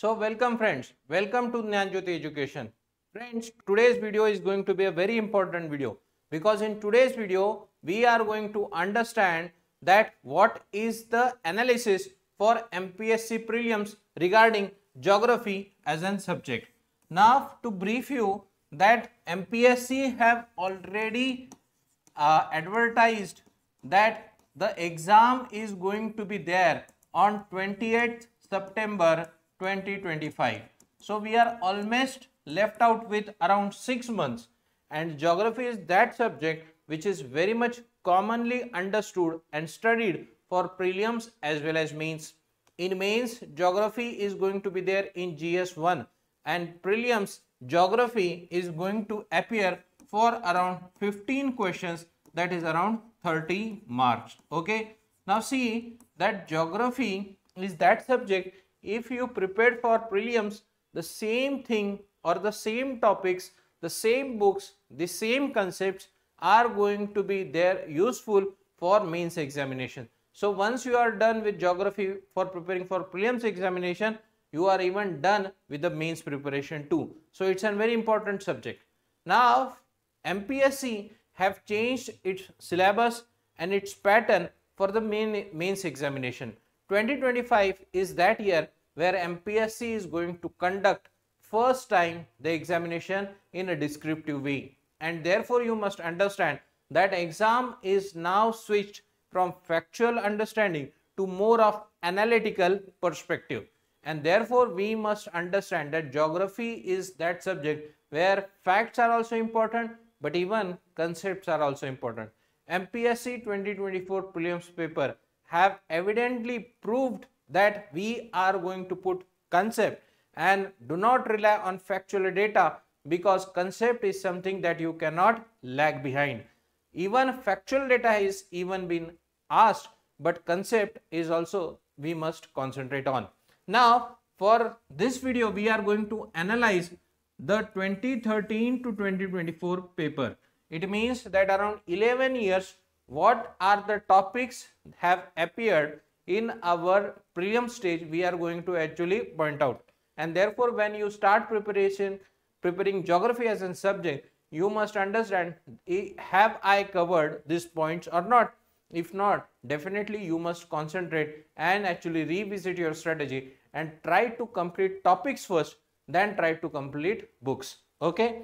So welcome friends, welcome to Dnyanjyoti education. Friends, today's video is going to be a very important video because in today's video we are going to understand that what is the analysis for MPSC prelims regarding geography as a subject. Now to brief you that MPSC have already advertised that the exam is going to be there on 28th September 2025. So we are almost left out with around 6 months, and geography is that subject which is very much commonly understood and studied for prelims as well as mains. In mains, geography is going to be there in GS1, and prelims geography is going to appear for around 15 questions, that is around 30 marks. Okay, now see that geography is that subject. If you prepared for prelims, the same thing or the same topics, the same books, the same concepts are going to be there useful for mains examination. So once you are done with geography for preparing for prelims examination, you are even done with the mains preparation too. So it's a very important subject. Now MPSC have changed its syllabus and its pattern for the mains examination. 2025 is that year where MPSC is going to conduct first time the examination in a descriptive way, and therefore you must understand that exam is now switched from factual understanding to more of analytical perspective, and therefore we must understand that geography is that subject where facts are also important but even concepts are also important. MPSC 2024 prelims paper have evidently proved that we are going to put concept and do not rely on factual data, because concept is something that you cannot lag behind. Even factual data is even been asked, but concept is also we must concentrate on. Now for this video we are going to analyze the 2013 to 2024 paper. It means that around 11 years what are the topics have appeared in our prelim stage we are going to actually point out. And therefore when you start preparing geography as a subject, you must understand, have I covered these points or not? If not, definitely you must concentrate and actually revisit your strategy and try to complete topics first, then try to complete books. Okay,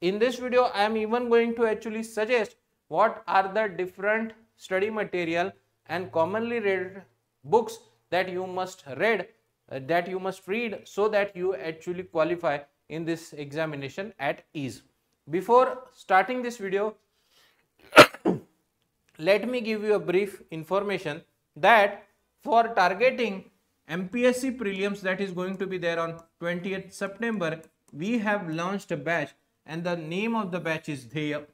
in this video I am even going to actually suggest what are the different study material and commonly read books that you must read, so that you actually qualify in this examination at ease. Before starting this video, let me give you a brief information that for targeting MPSC prelims that is going to be there on 20th September, we have launched a batch, and the name of the batch is Dheya.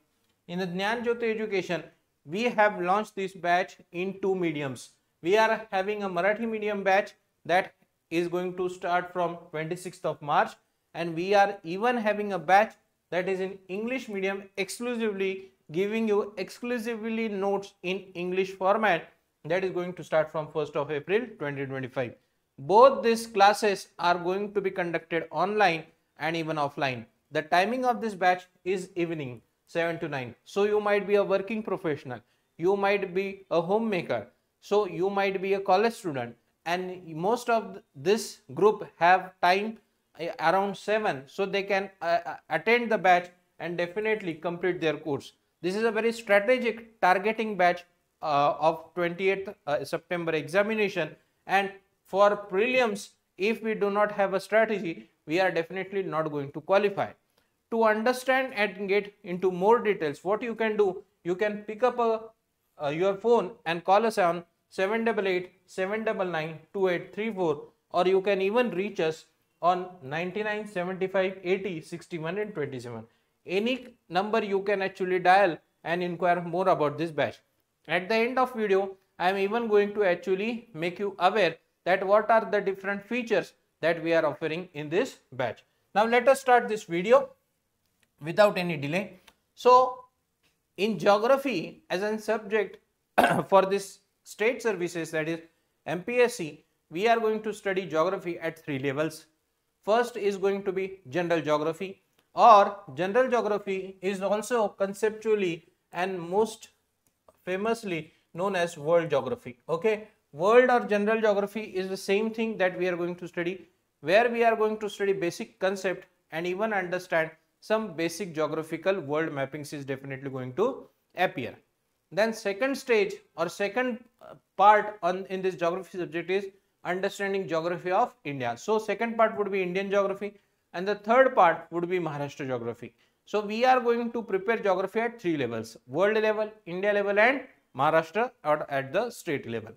In the Dnyanjyoti education, we have launched this batch in two mediums. We are having a Marathi medium batch that is going to start from 26th of March, and we are even having a batch that is in English medium, exclusively giving you exclusively notes in English format, that is going to start from 1st of April 2025. Both these classes are going to be conducted online and even offline. The timing of this batch is evening 7 to 9. So you might be a working professional, you might be a homemaker, so you might be a college student, and most of this group have time around 7, so they can attend the batch and definitely complete their course. This is a very strategic targeting batch of 28th September examination, and for prelims, if we do not have a strategy, we are definitely not going to qualify. To understand and get into more details, what you can do, you can pick up your phone and call us on 788-799-2834, or you can even reach us on 99 75 80 61 and 27. Any number you can actually dial and inquire more about this batch. At the end of video, I am even going to actually make you aware that what are the different features that we are offering in this batch. Now let us start this video without any delay. So in geography as a subject for this state services, that is MPSC, we are going to study geography at 3 levels. First is going to be general geography, or general geography is also conceptually and most famously known as world geography. Okay, world or general geography is the same thing that we are going to study, where we are going to study basic concept and even understand some basic geographical world mappings is definitely going to appear. Then second stage or second part on in this geography subject is understanding geography of India. So second part would be Indian geography and the third part would be Maharashtra geography. So we are going to prepare geography at three levels: world level, India level and Maharashtra, or at the state level.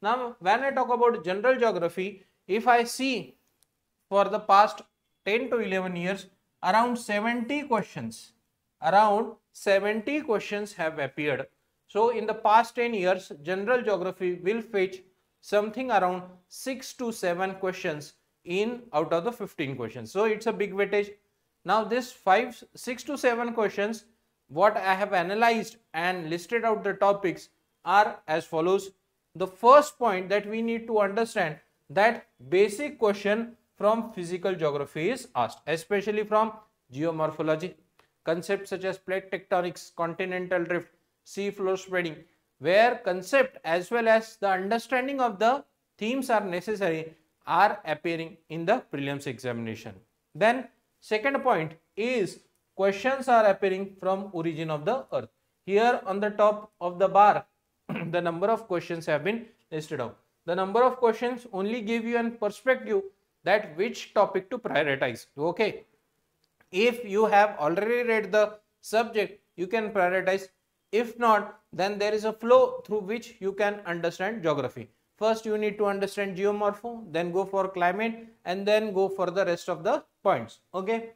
Now when I talk about general geography, if I see for the past 10 to 11 years, around 70 questions have appeared. So in the past 10 years, general geography will fetch something around 6 to 7 questions in out of the 15 questions. So it's a big weightage. Now this 6 to 7 questions, what I have analyzed and listed out the topics are as follows. The first point that we need to understand, that basic question from physical geography is asked, especially from geomorphology, concepts such as plate tectonics, continental drift, sea floor spreading, where concept as well as the understanding of the themes are necessary, are appearing in the prelims examination. Then second point is questions are appearing from origin of the earth. Here on the top of the bar, the number of questions have been listed out. The number of questions only give you a perspective that which topic to prioritize. Okay, if you have already read the subject, you can prioritize. If not, then there is a flow through which you can understand geography. First you need to understand geomorpho, then go for climate, and then go for the rest of the points. Okay,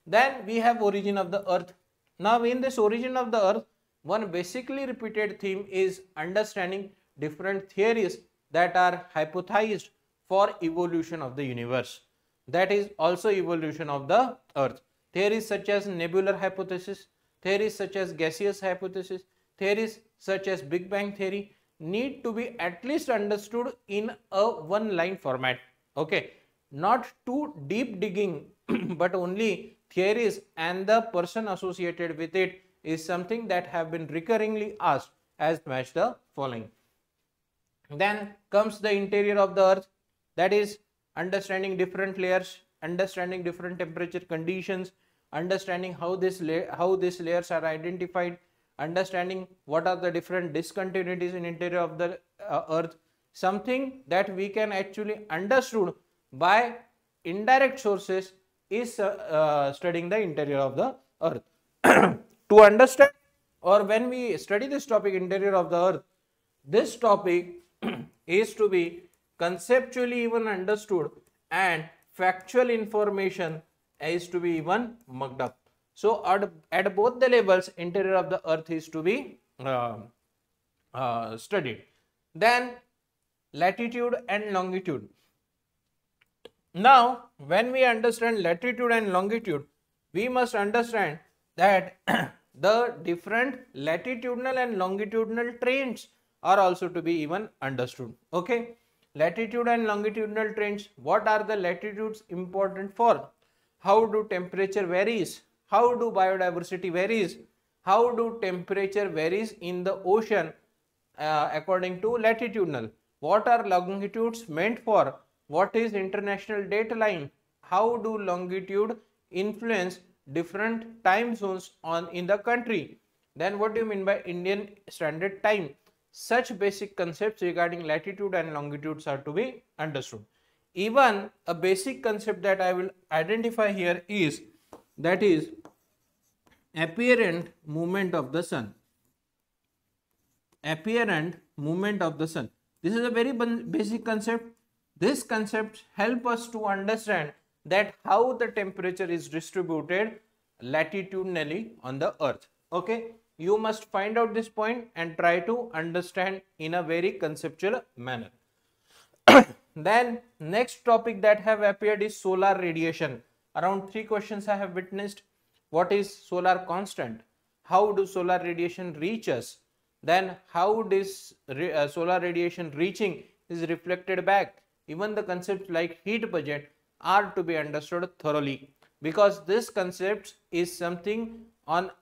then we have origin of the earth. Now in this origin of the earth, one basically repeated theme is understanding different theories that are hypothesized for evolution of the universe. That is also evolution of the earth. Theories such as nebular hypothesis, theories such as gaseous hypothesis, theories such as Big Bang theory need to be at least understood in a one line format. Okay, not too deep digging but only theories and the person associated with it is something that have been recurringly asked as match the following. Then comes the interior of the earth, that is understanding different layers, understanding different temperature conditions, understanding how these layers are identified, understanding what are the different discontinuities in interior of the earth, something that we can actually understood by indirect sources is studying the interior of the earth. To understand, or when we study this topic, interior of the earth, this topic is to be conceptually even understood and factual information is to be even mucked up. So at both the levels, interior of the earth is to be studied. Then latitude and longitude. Now when we understand latitude and longitude, we must understand that the different latitudinal and longitudinal trends are also to be even understood. Okay, latitude and longitudinal trends, what are the latitudes important for? How do temperature varies? How do biodiversity varies? How do temperature varies in the ocean according to latitudinal? What are longitudes meant for? What is international date line? How do longitude influence different time zones in the country? Then what do you mean by Indian Standard Time? Such basic concepts regarding latitude and longitudes are to be understood. Even a basic concept that I will identify here is, that is apparent movement of the sun. Apparent movement of the sun. This is a very basic concept. This concept help us to understand that how the temperature is distributed latitudinally on the earth. Okay, you must find out this point and try to understand in a very conceptual manner. Then next topic that have appeared is solar radiation. Around 3 questions I have witnessed. What is solar constant? How do solar radiation reach us? Then how this solar radiation reaching is reflected back? Even the concepts like heat budget are to be understood thoroughly, because this concept is something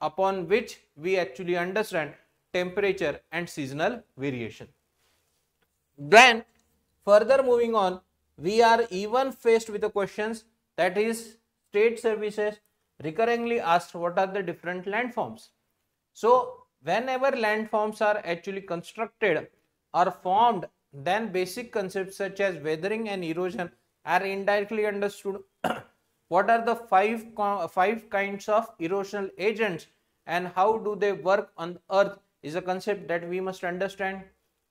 upon which we actually understand temperature and seasonal variation. Then further moving on, we are even faced with the questions that is state services recurringly asked what are the different landforms. So whenever landforms are actually constructed or formed, then basic concepts such as weathering and erosion are indirectly understood. What are the five kinds of erosional agents and how do they work on earth is a concept that we must understand.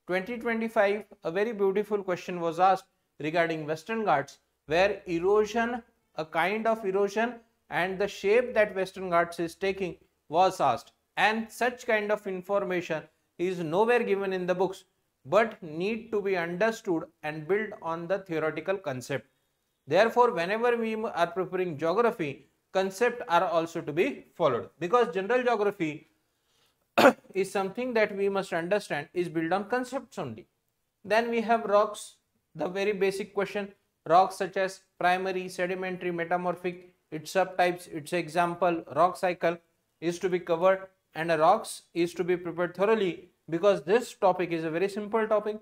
2025, a very beautiful question was asked regarding Western Ghats, where erosion, a kind of erosion and the shape that Western Ghats is taking was asked, and such kind of information is nowhere given in the books but need to be understood and built on the theoretical concept. Therefore, whenever we are preparing geography, concepts are also to be followed, because general geography is something that we must understand is built on concepts only. Then we have rocks, the very basic question, rocks such as primary, sedimentary, metamorphic, its subtypes, its example, rock cycle is to be covered, and a rocks is to be prepared thoroughly, because this topic is a very simple topic.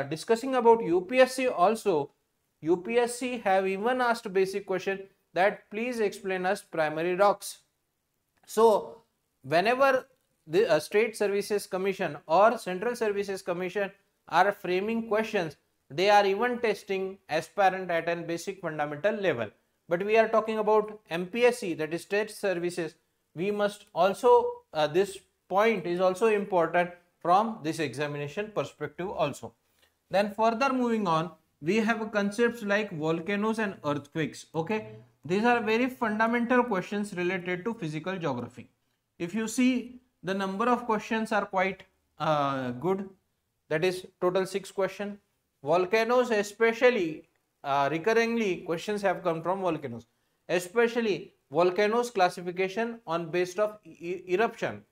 Discussing about UPSC also, UPSC have even asked basic question that please explain us primary rocks. So whenever the State Services Commission or Central Services Commission are framing questions, they are even testing aspirant at a basic fundamental level. But we are talking about MPSC, that is State Services. We must also, this point is also important from this examination perspective also. Then further moving on, we have concepts like volcanoes and earthquakes. Okay, these are very fundamental questions related to physical geography. If you see, the number of questions are quite good, that is total 6 questions. Volcanoes especially, recurringly questions have come from volcanoes, especially volcanoes classification on based of eruption.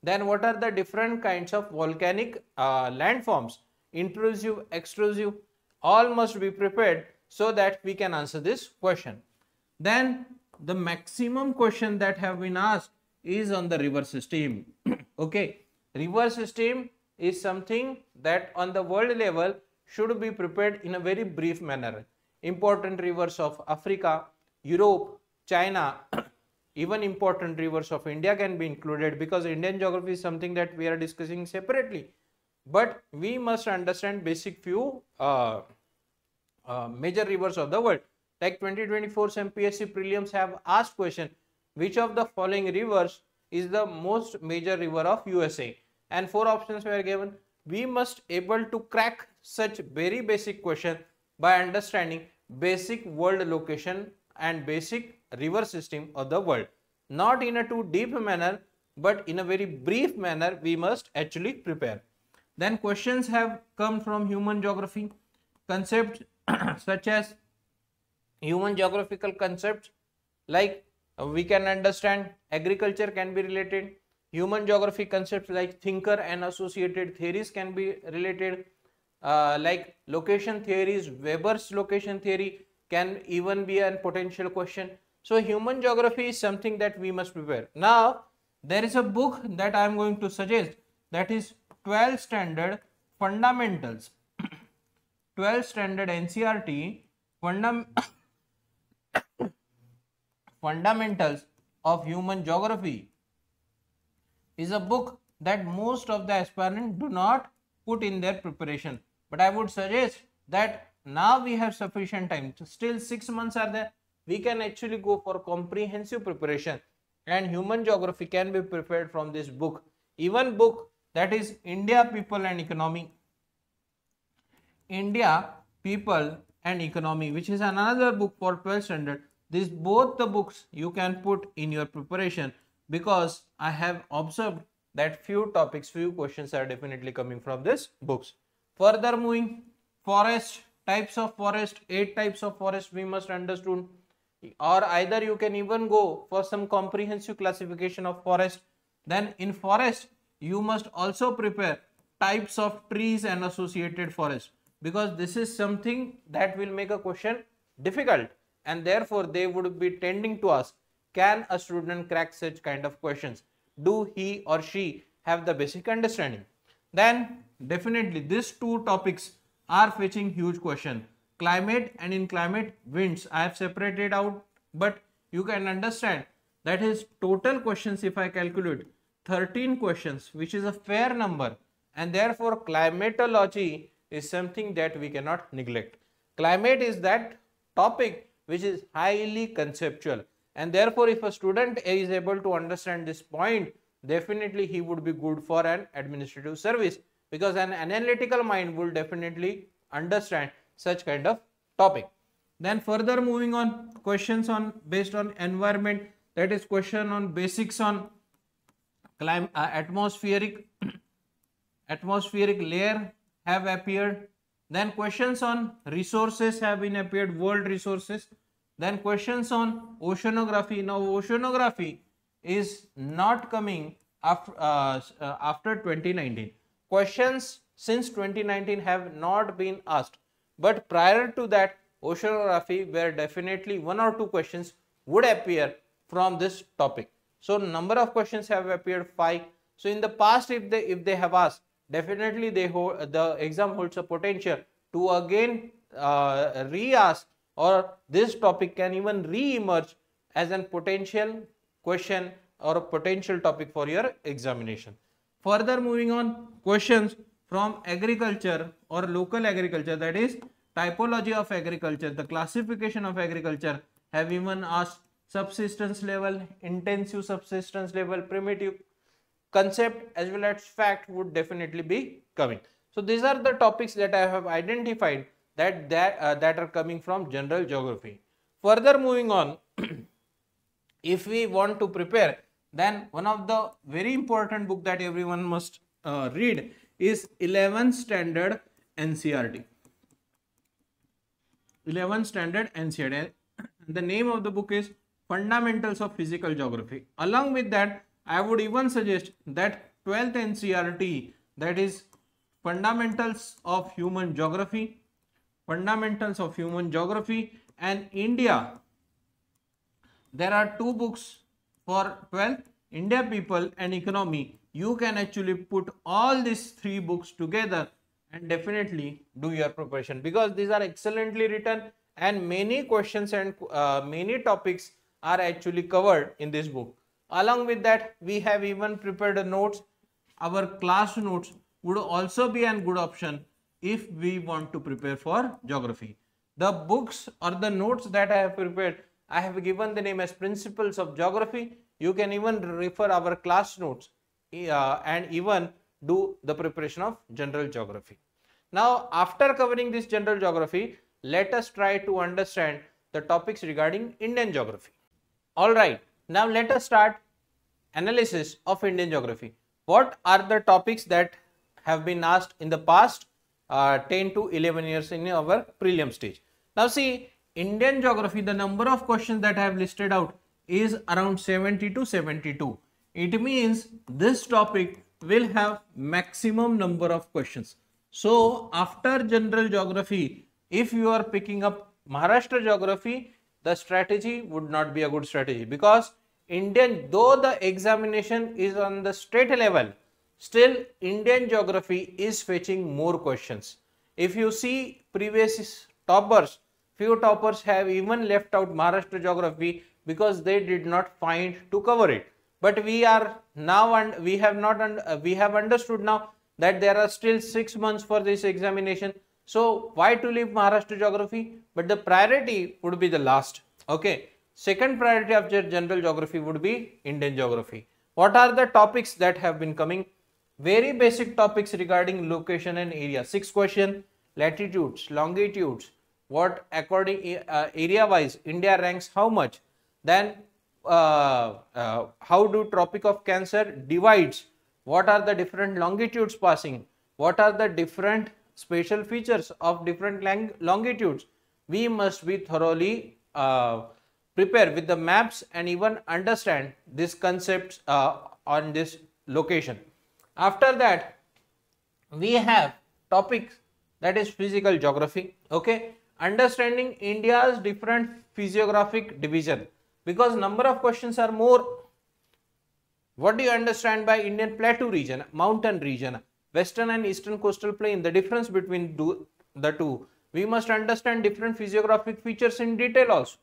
Then what are the different kinds of volcanic landforms, intrusive, extrusive, all must be prepared so that we can answer this question. Then the maximum question that have been asked is on the river system. Okay, river system is something that on the world level should be prepared in a very brief manner. Important rivers of Africa, Europe, China, even important rivers of India can be included, because Indian geography is something that we are discussing separately. But we must understand basic few major rivers of the world. Like 2024 MPSC prelims have asked question, which of the following rivers is the most major river of USA? And 4 options were given. We must able to crack such very basic question by understanding basic world location and basic river system of the world. Not in a too deep manner, but in a very brief manner we must actually prepare. Then questions have come from human geography, concepts such as human geographical concepts like we can understand agriculture can be related, human geography concepts like thinker and associated theories can be related, like location theories, Weber's location theory can even be a potential question. So human geography is something that we must prepare. Now there is a book that I am going to suggest, that is 12th standard fundamentals, 12th standard NCERT fundamentals of human geography is a book that most of the aspirants do not put in their preparation. But I would suggest that now we have sufficient time, still 6 months are there, we can actually go for comprehensive preparation, and human geography can be prepared from this book. Even book that is India, People and Economy, India, People and Economy, which is another book for 12th standard. These both the books you can put in your preparation, because I have observed that few topics, few questions are definitely coming from these books. Further moving, forest, types of forest, 8 types of forest we must understand, or either you can even go for some comprehensive classification of forest. Then in forest you must also prepare types of trees and associated forest, because this is something that will make a question difficult, and therefore they would be tending to ask, can a student crack such kind of questions? Do he or she have the basic understanding? Then definitely these two topics are fetching huge question. Climate, and in climate winds I have separated out, but you can understand that is total questions, if I calculate 13 questions, which is a fair number, and therefore climatology is something that we cannot neglect. Climate is that topic which is highly conceptual, and therefore if a student is able to understand this point, definitely he would be good for an administrative service, because an analytical mind will definitely understand such kind of topic. Then further moving on, questions on based on environment, that is question on basics on atmospheric layer have appeared. Then questions on resources have been appeared, world resources. Then questions on oceanography. Now oceanography is not coming after 2019. Questions since 2019 have not been asked, but prior to that oceanography, where definitely one or two questions would appear from this topic. So number of questions have appeared 5. So in the past, if they have asked, definitely the exam holds a potential to again re-ask, or this topic can even re-emerge as a potential question or a potential topic for your examination. Further moving on, questions from agriculture or local agriculture, that is typology of agriculture, the classification of agriculture, have even asked subsistence level, intensive subsistence level, primitive, concept as well as fact would definitely be coming. So these are the topics that I have identified that are coming from general geography. Further moving on, if we want to prepare, then one of the very important book that everyone must read is 11th standard NCERT. 11th standard NCERT. The name of the book is Fundamentals of Physical Geography. Along with that, I would even suggest that 12th NCERT, that is Fundamentals of Human Geography, Fundamentals of Human Geography, and India. There are two books for 12th, India, People and Economy. You can actually put all these three books together and definitely do your preparation, because these are excellently written and many questions and many topics are actually covered in this book. Along with that, we have even prepared notes. Our class notes would also be a good option if we want to prepare for geography. The books or the notes that I have prepared, I have given the name as Principles of Geography. You can even refer our class notes and even do the preparation of general geography. Now, after covering this general geography, let us try to understand the topics regarding Indian geography. Alright, now let us start analysis of Indian geography. What are the topics that have been asked in the past 10 to 11 years in our prelim stage? Now see, Indian geography, the number of questions that I have listed out is around 70 to 72. It means this topic will have maximum number of questions. So after general geography, if you are picking up Maharashtra geography, the strategy would not be a good strategy, because Indian, though the examination is on the state level, still Indian geography is fetching more questions. If you see previous toppers, few toppers have even left out Maharashtra geography because they did not find to cover it. But we are now, and we have understood now that there are still 6 months for this examination. So why to leave Maharashtra geography? But the priority would be the last. Okay. Second priority of general geography would be Indian geography. What are the topics that have been coming? Very basic topics regarding location and area. 6 question, latitudes, longitudes, what according area wise India ranks how much. Then how do Tropic of Cancer divides? What are the different longitudes passing? What are the different special features of different longitudes? We must be thoroughly prepare with the maps and even understand these concepts on this location. After that, we have topics that is physical geography. Okay, understanding India's different physiographic division, because number of questions are more. What do you understand by Indian plateau region, mountain region, western and eastern coastal plain, the difference between the two? We must understand different physiographic features in detail also,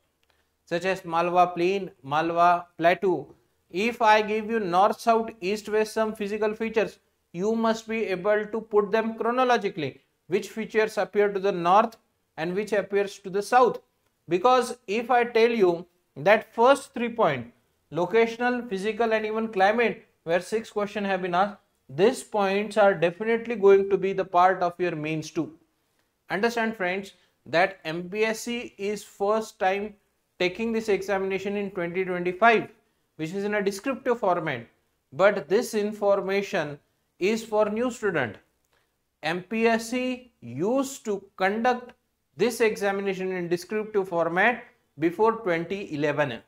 such as Malwa plain, Malwa plateau. If I give you north, south, east, west some physical features, you must be able to put them chronologically, which features appear to the north and which appears to the south. Because if I tell you that first 3 points, locational, physical and even climate, where 6 questions have been asked, these points are definitely going to be the part of your mains too. Understand friends that MPSC is first time taking this examination in 2025, which is in a descriptive format, but this information is for new student. MPSC used to conduct this examination in descriptive format before 2011,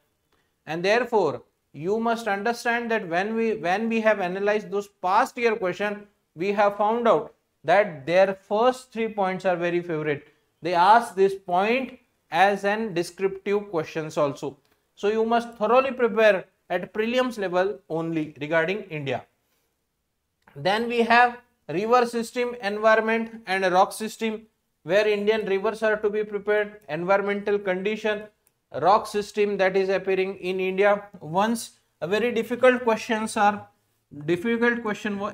and therefore you must understand that when we have analyzed those past year question, we have found out that their first 3 points are very favorite. They ask this point as an descriptive questions also. So you must thoroughly prepare at prelims level only regarding India. Then we have river system, environment and rock system, where Indian rivers are to be prepared, environmental condition, rock system that is appearing in India. Once a very difficult question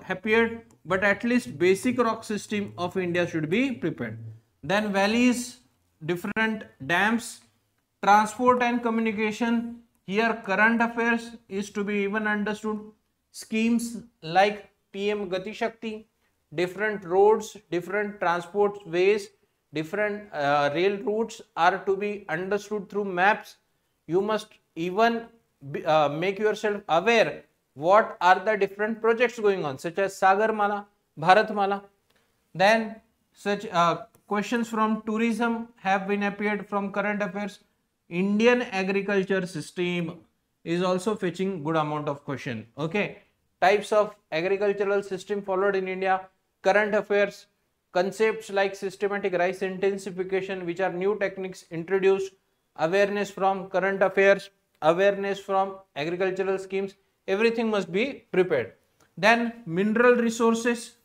appeared, but at least basic rock system of India should be prepared. Then valleys, different dams, transport and communication. Here current affairs is to be even understood. Schemes like PM Gati Shakti, different roads, different transport ways, different rail routes are to be understood through maps. You must even make yourself aware what are the different projects going on, such as Sagarmala, Bharatmala. Then such questions from tourism have been appeared from current affairs. Indian agriculture system is also fetching good amount of question. Okay, types of agricultural system followed in India, current affairs, concepts like systematic rice intensification, which are new techniques introduced, awareness from current affairs, awareness from agricultural schemes, everything must be prepared. Then mineral resources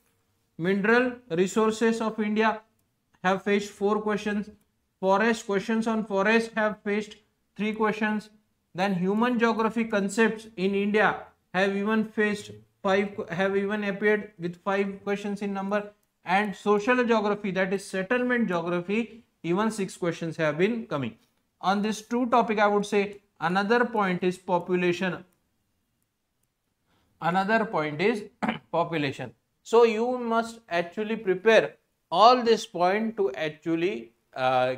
of India have faced 4 questions. Forest, questions on forest have faced 3 questions. Then human geography concepts in India have even appeared with 5 questions in number. And social geography, that is settlement geography, even 6 questions have been coming. On this 2 topic, I would say another point is population. So you must actually prepare all this point to actually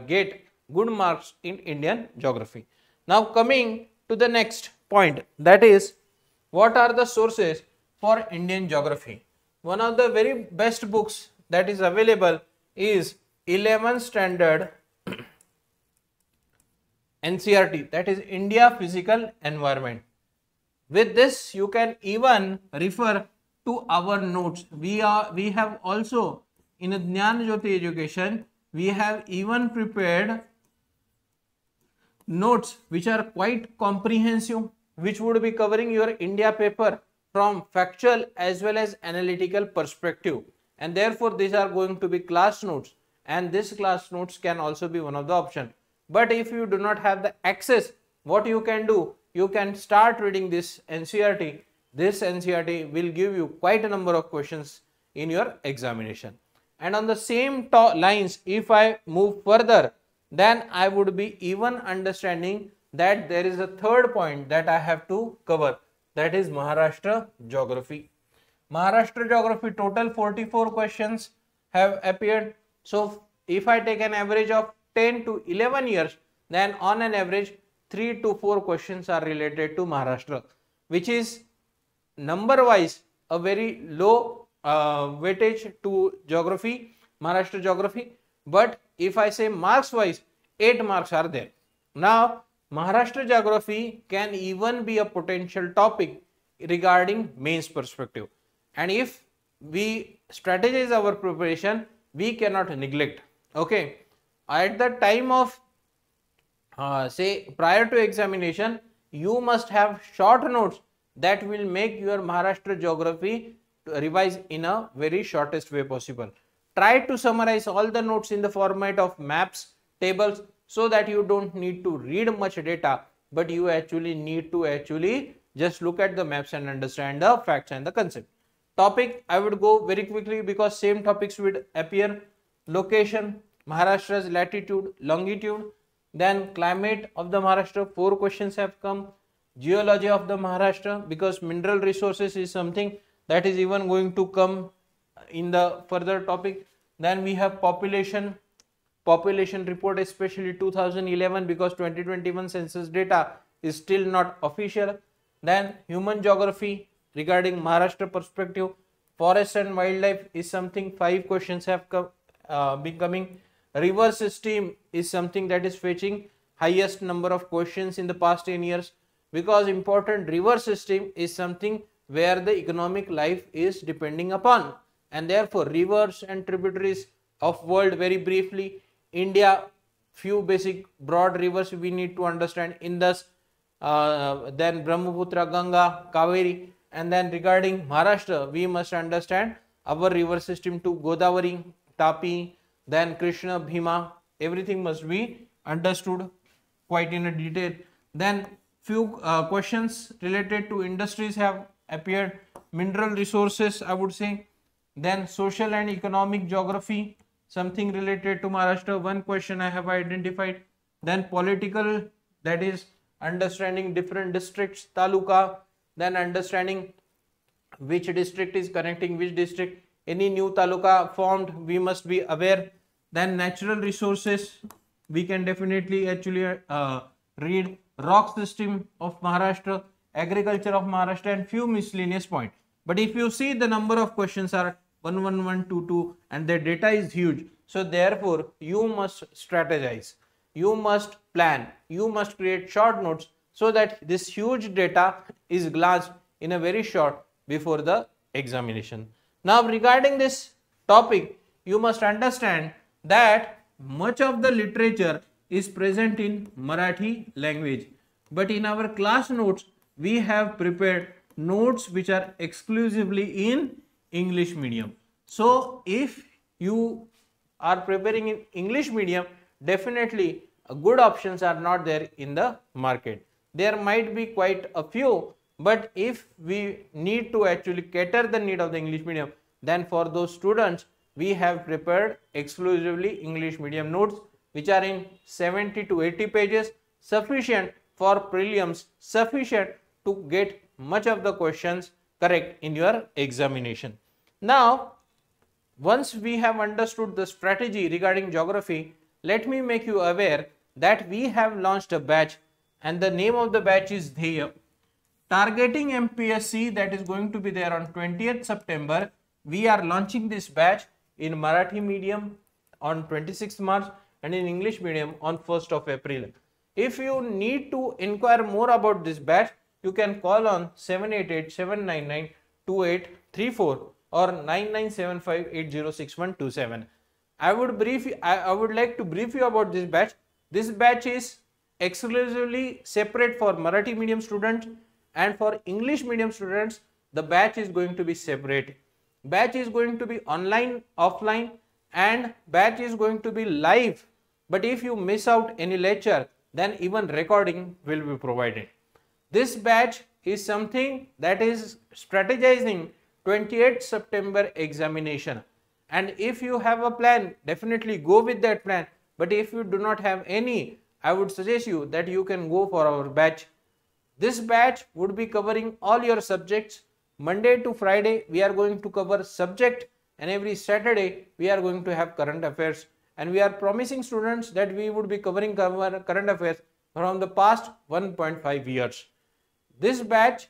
get good marks in Indian geography. Now coming to the next point, that is what are the sources for Indian geography. One of the very best books that is available is 11th standard NCERT, that is India Physical Environment. With this you can even refer to our notes. We have also in a Dnyanjyoti education, we have even prepared notes which are quite comprehensive, which would be covering your India paper from factual as well as analytical perspective, and therefore these are going to be class notes, and this class notes can also be one of the option. But if you do not have the access, what you can do, you can start reading this NCERT. This NCERT will give you quite a number of questions in your examination. And on the same lines, if I move further, then I would be even understanding that there is a third point that I have to cover, that is Maharashtra geography. Maharashtra geography, total 44 questions have appeared. So if I take an average of 10 to 11 years, then on an average 3 to 4 questions are related to Maharashtra, which is number wise a very low weightage to geography, Maharashtra geography. But if I say marks wise, 8 marks are there. Now Maharashtra geography can even be a potential topic regarding mains perspective, and if we strategize our preparation, we cannot neglect. Okay, at the time of say prior to examination, you must have short notes that will make your Maharashtra geography to revise in a very shortest way possible. Try to summarize all the notes in the format of maps, tables, so that you don't need to read much data, but you actually need to just look at the maps and understand the facts and the concept. Topic, I would go very quickly because same topics would appear. Location, Maharashtra's latitude, longitude, then climate of the Maharashtra, 4 questions have come. Geology of the Maharashtra, because mineral resources is something that is even going to come in the further topic. Then we have population report, especially 2011, because 2021 census data is still not official. Then human geography regarding Maharashtra perspective. Forest and wildlife is something 5 questions have been coming. River system is something that is fetching highest number of questions in the past 10 years, because important river system is something where the economic life is depending upon, and therefore rivers and tributaries of world. Very briefly, India, few basic broad rivers we need to understand: Indus, then Brahmaputra, Ganga, Kaveri, and then regarding Maharashtra we must understand our river system to Godavari, Tapi, then Krishna, Bhima. Everything must be understood quite in a detail. Then few questions related to industries have appeared. Mineral resources, I would say. Then social and economic geography, something related to Maharashtra, 1 question I have identified. Then political, that is understanding different districts, taluka, then understanding which district is connecting which district. Any new taluka formed, we must be aware. Then natural resources, we can definitely actually read. Rock system of Maharashtra, agriculture of Maharashtra, and few miscellaneous points. But if you see, the number of questions are 11122 and the data is huge. So therefore you must strategize, you must plan, you must create short notes so that this huge data is glanced in a very short before the examination. Now regarding this topic, you must understand that much of the literature is present in Marathi language, but in our class notes we have prepared notes which are exclusively in English medium. So if you are preparing in English medium, definitely good options are not there in the market. There might be quite a few, but if we need to actually cater the need of the English medium, then for those students we have prepared exclusively English medium notes which are in 70 to 80 pages, sufficient for prelims, sufficient to get much of the questions correct in your examination. Now, once we have understood the strategy regarding geography, let me make you aware that we have launched a batch, and the name of the batch is Dheya. Targeting MPSC, that is going to be there on 20th September. We are launching this batch in Marathi medium on 26th March and in English medium on 1st of April. If you need to inquire more about this batch, you can call on 788-799-2834 or 9975806127. I would like to brief you about this batch. This batch is exclusively separate for Marathi medium students, and for English medium students the batch is going to be separate. Batch is going to be online, offline, and batch is going to be live. But if you miss out any lecture, then even recording will be provided. This batch is something that is strategizing 28th September examination. And if you have a plan, definitely go with that plan. But if you do not have any, I would suggest you that you can go for our batch. This batch would be covering all your subjects. Monday to Friday we are going to cover subject, and every Saturday we are going to have current affairs. And we are promising students that we would be covering current affairs from the past 1.5 years. This batch,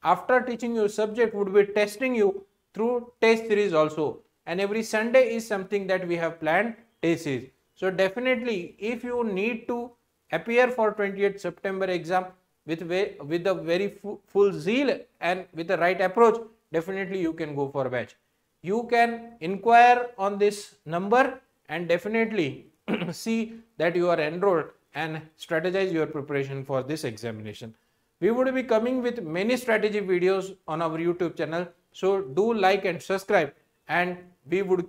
after teaching you subject, would be testing you through test series also. And every Sunday is something that we have planned test series. So definitely, if you need to appear for 28th September exam with a very full zeal and with the right approach, definitely you can go for batch. You can inquire on this number, and definitely see that you are enrolled and strategize your preparation for this examination. We would be coming with many strategy videos on our YouTube channel. So do like and subscribe, and we will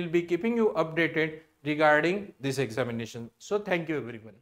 be keeping you updated regarding this examination. So thank you everyone.